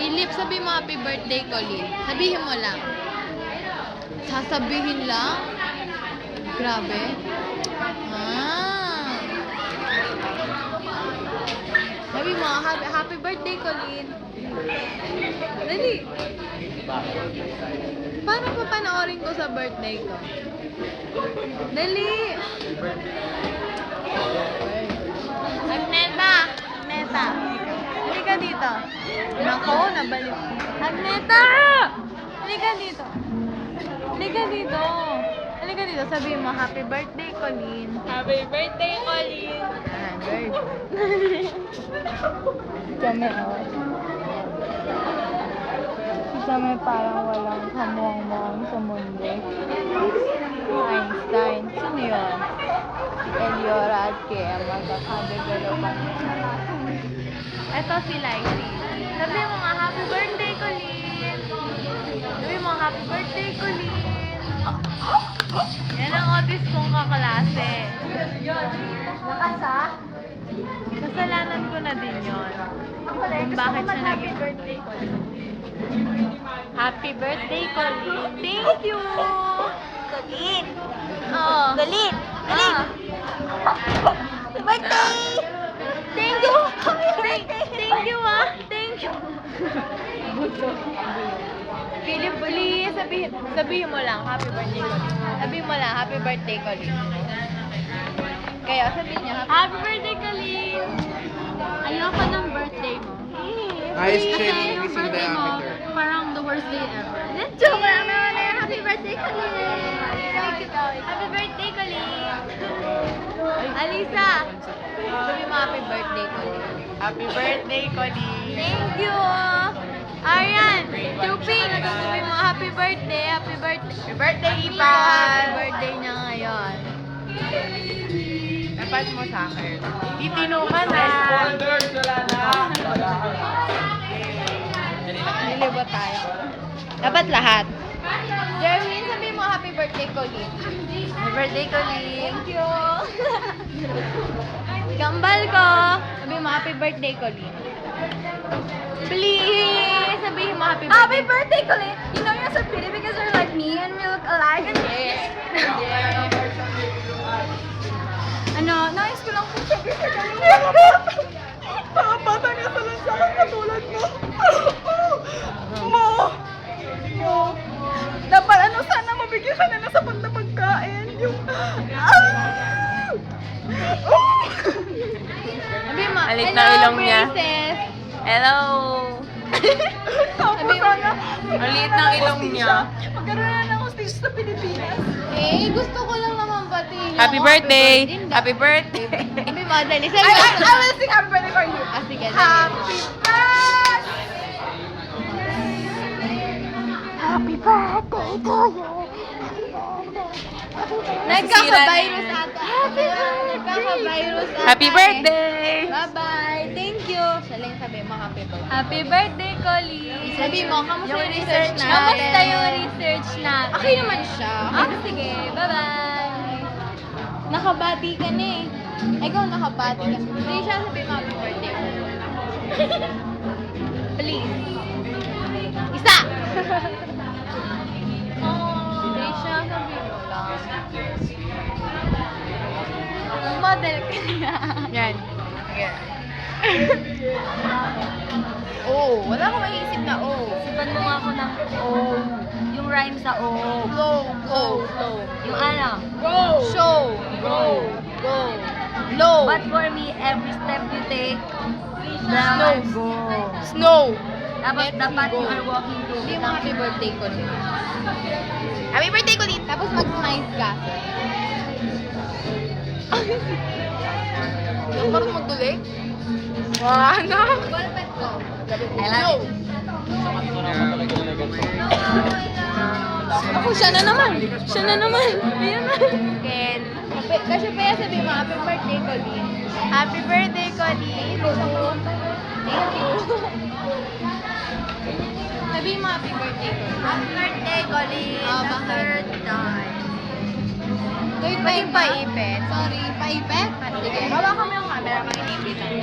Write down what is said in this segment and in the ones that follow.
Philip, sabi mo happy birthday, Colleen. Sabihin mo lang. Sasabihin lang? Grabe. Ah. Sabi mo, happy birthday, Colleen. Dali. Paano pa panoorin ko sa birthday ko? Dali. Agneta! Agneta! Halika dito. Nako, nabalik. Agneta! Halika dito. Halika dito. Halika dito. Sabihin mo, happy birthday, Colleen. Happy birthday, Colleen! Kami, Kami parang walang kamuang-muang sa mundo. Einstein. Sino yun? Eliora at Kea. Magkakadevelopan. Ito si Lily. Sabi mo nga, happy birthday, Colleen. Sabi mo, happy birthday, Colleen. Yan ang otis kong kaklase. Nakasa? Kasalanan ko na din yun. Kung bakit siya naging birthday ko. Happy birthday, Colleen. Thank you! Colleen! Oo. Colleen! Ah. Happy birthday! Thank you! Thank you, ah! Thank you! Philip, please, sabihin mo lang, happy birthday, Colleen. Sabihin mo lang, happy birthday, Colleen. Kaya, sabihin niya, happy birthday, Colleen! Ayoko ng birthday mo. Ice Please, cream yung increasing birthday mo, diameter. parang the worst day ever. Joke lang naman eh. Happy birthday, Colleen! Happy birthday, Colleen! Alisa! Sabi mo, happy birthday, Colleen. Happy birthday, Colleen! Thank you! Aryan! Chuping! Sabi mo, happy birthday, happy birthday. Happy birthday, Happy Ipan! birthday niya ngayon. Dapat mo sa akin. Titino ka na! Nilibot tayo. Dapat lahat. Jerwin, sabi mo, happy birthday, Colleen. Happy birthday, Colleen. Thank you. Gambal ko. Sabi mo, happy birthday, Colleen. Please, sabihin mo, happy birthday. Happy birthday, Colleen! You know you're so pretty because you're like me and we look alike. Yes. Ano, nais ko lang kung sabi sa ganun. Nakapata nga sa lansangan katulad mo. Mo! Dapat ano, sana mabigyan ka na ng sapat na pagkain. Yung... Sabi mo, Alit hello, na ilong niya. princess. Hello! Tapos sana, Ang liit ng ilong niya. magkaroon na ng hostage sa Pilipinas. Eh, gusto ko lang naman batiin. Happy yung birthday! Hindi. Happy birthday! Sabi mo, dali. Sabi I mo. will sing happy birthday for you. Ah, sige, dali. Happy birthday! Happy birthday to you. Nagkaka-virus ata. Nagkaka-virus ata. Happy birthday! Bye-bye. Thank you. Siya lang sabi mo, happy birthday. Happy birthday, Colleen. Sabi mo, kamusta yung research natin? Kamusta yung research natin? Okay naman siya. Ah, sige. Bye-bye. Nakabati ka na eh. Ikaw nakabati ka. Hindi siya sabi mo, happy birthday. Please. Isa! Hindi siya sabi mo lang. Model ka na. Yan. Oh, wala akong maiisip na oh. Sipan mo nga ako ng O. Yung rhyme sa O. Go. Yung ano. Show. Go. Low. But for me, every step you take, Snow. go. Snow. Tapos Let's dapat go. you are walking to Hindi mo happy birthday ko rin. Happy birthday, Colleen! Tapos mag-smize ka. Yung parang magdulig? Ano? Ballpen ko. I love it. Ako, siya na naman. Ayan na. Ken. Kasi pa yan sabi mo, happy birthday, Colleen. Happy birthday, Colleen. Thank you. Sabi mo, happy birthday, Colleen. Happy birthday, Colleen. Oh, Happy bakit? birthday. Wait, Pwedeng paipit. Sorry, paipit? Sige, baba kami yung camera, mag-inipit lang.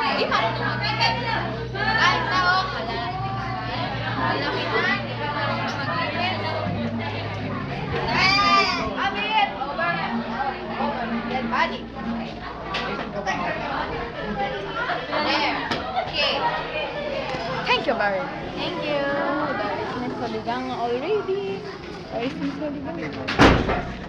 Hindi marunong mag-ipit. Ay, tao Okay. Thank you, Barry. Thank you. That is Miss Soligang already. Where is Miss Soligang?